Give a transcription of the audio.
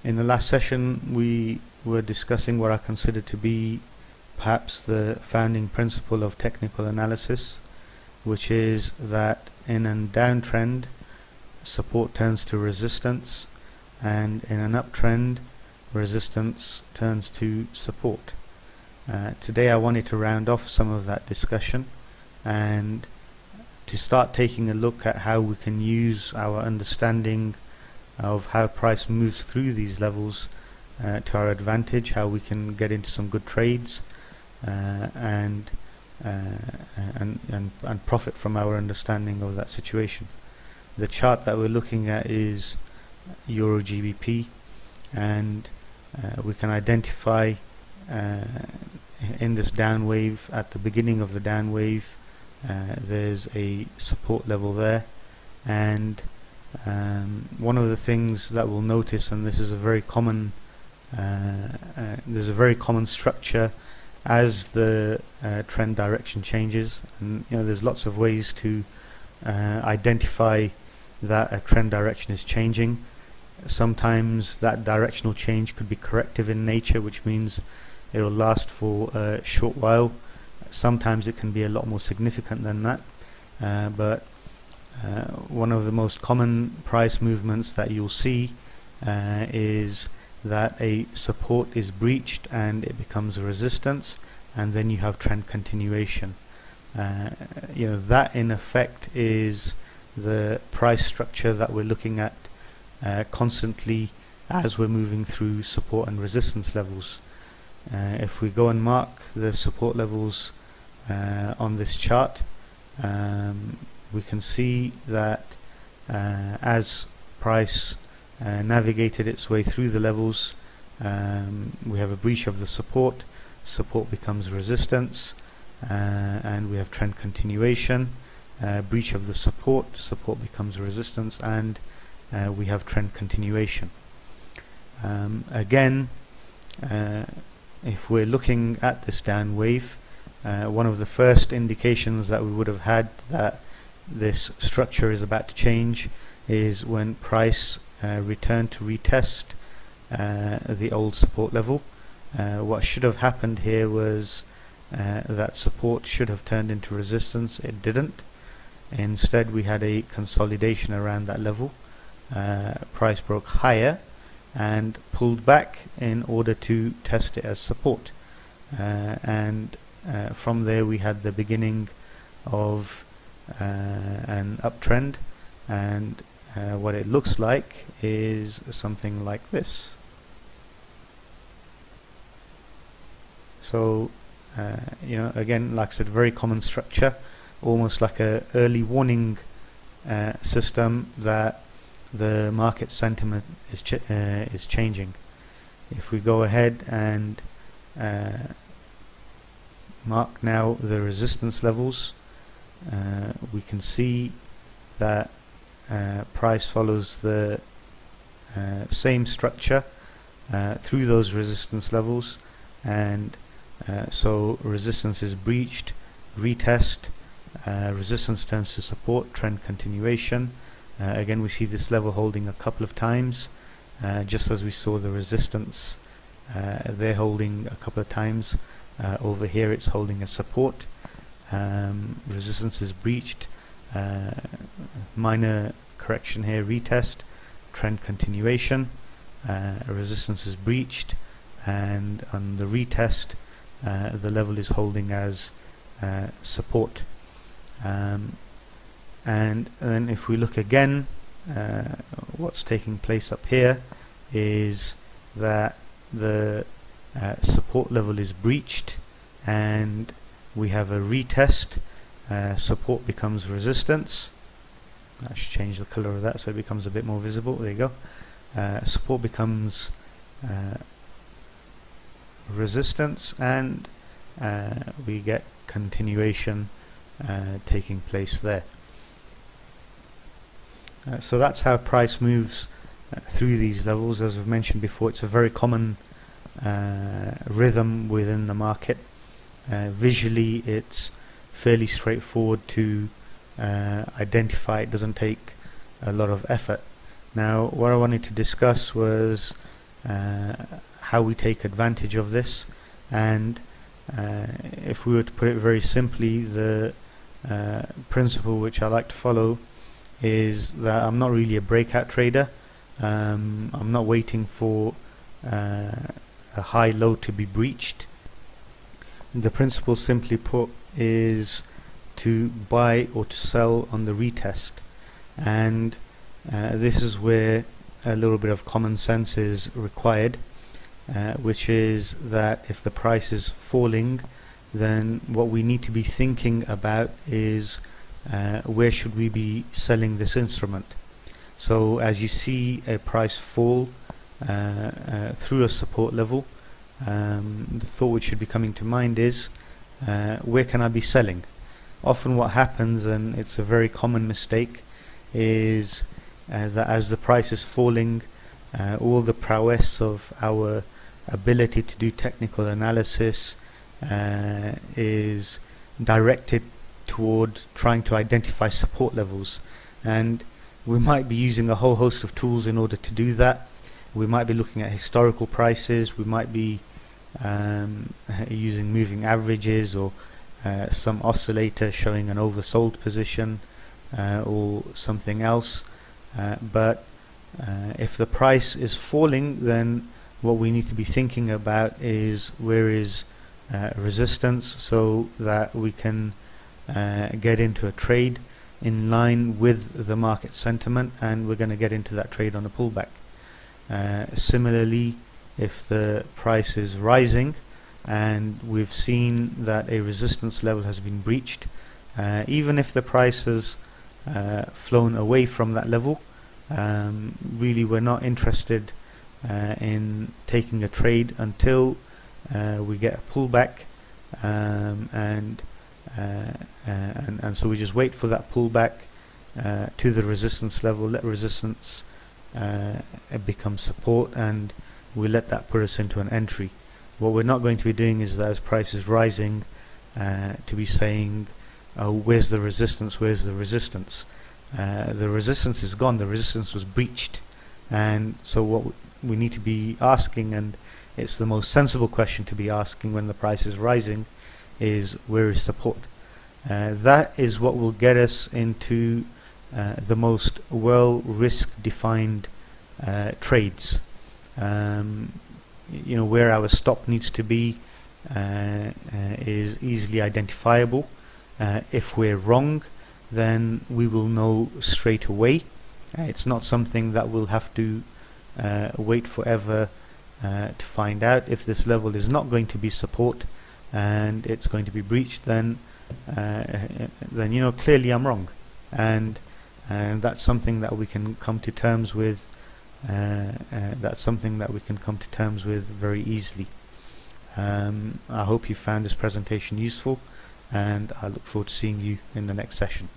In the last session we were discussing what I consider to be perhaps the founding principle of technical analysis, which is that in a downtrend support turns to resistance, and in an uptrend resistance turns to support. Today I wanted to round off some of that discussion and to start taking a look at how we can use our understanding of how price moves through these levels to our advantage, how we can get into some good trades and profit from our understanding of that situation. The chart that we're looking at is Euro GBP, and we can identify in this down wave, at the beginning of the down wave, there's a support level there, and one of the things that we'll notice, and this is a very common there's a very common structure as the trend direction changes, and there's lots of ways to identify that a trend direction is changing. Sometimes that directional change could be corrective in nature, which means it will last for a short while. Sometimes it can be a lot more significant than that, but one of the most common price movements that you'll see is that a support is breached and it becomes a resistance, and then you have trend continuation. That in effect is the price structure that we're looking at constantly as we're moving through support and resistance levels. If we go and mark the support levels on this chart, we can see that as price navigated its way through the levels, we have a breach of the support becomes resistance, and we have trend continuation, breach of the support becomes resistance, and we have trend continuation. Again, if we're looking at this down wave, one of the first indications that we would have had that this structure is about to change is when price returned to retest the old support level. What should have happened here was that support should have turned into resistance. It didn't. Instead, we had a consolidation around that level. Price broke higher and pulled back in order to test it as support, and from there we had the beginning of an uptrend, and what it looks like is something like this. So again, like I said, very common structure, almost like a early warning system that the market sentiment is changing. If we go ahead and mark now the resistance levels, we can see that price follows the same structure through those resistance levels, and so resistance is breached, retest, resistance turns to support, trend continuation. Again, we see this level holding a couple of times, just as we saw the resistance there holding a couple of times. Over here it's holding a support, resistance is breached, minor correction here, retest, trend continuation, resistance is breached, and on the retest the level is holding as support. And then if we look again, what's taking place up here is that the support level is breached and we have a retest. Support becomes resistance. I should change the color of that so it becomes a bit more visible. There you go. Support becomes resistance, and we get continuation taking place there. So that's how price moves through these levels. As I've mentioned before, it's a very common rhythm within the market. Visually it's fairly straightforward to identify. It doesn't take a lot of effort. Now what I wanted to discuss was how we take advantage of this, and if we were to put it very simply, the principle which I like to follow is that I'm not really a breakout trader. I'm not waiting for a high low to be breached. The principle, simply put, is to buy or to sell on the retest, and this is where a little bit of common sense is required, which is that if the price is falling, then what we need to be thinking about is where should we be selling this instrument. So as you see a price fall through a support level, the thought which should be coming to mind is where can I be selling? Often what happens, and it's a very common mistake, is that as the price is falling, all the prowess of our ability to do technical analysis is directed toward trying to identify support levels, and we might be using a whole host of tools in order to do that. We might be looking at historical prices, we might be using moving averages, or some oscillator showing an oversold position, or something else, but if the price is falling, then what we need to be thinking about is where is resistance, so that we can get into a trade in line with the market sentiment, and we're going to get into that trade on a pullback. Similarly, if the price is rising and we've seen that a resistance level has been breached, even if the price has flown away from that level, really we're not interested in taking a trade until we get a pullback, and so we just wait for that pullback to the resistance level, let resistance become support, and we let that put us into an entry. What we're not going to be doing is that as price is rising to be saying, oh, where's the resistance, where's the resistance? The resistance is gone, the resistance was breached, and so what we need to be asking, and it's the most sensible question to be asking when the price is rising, is where is support? That is what will get us into the most well risk defined trades. You know, where our stop needs to be is easily identifiable. If we're wrong, then we will know straight away. It's not something that we'll have to wait forever to find out. If this level is not going to be support and it's going to be breached, then you know, clearly I'm wrong, and that's something that we can come to terms with. That's something that we can come to terms with very easily. I hope you found this presentation useful, and I look forward to seeing you in the next session.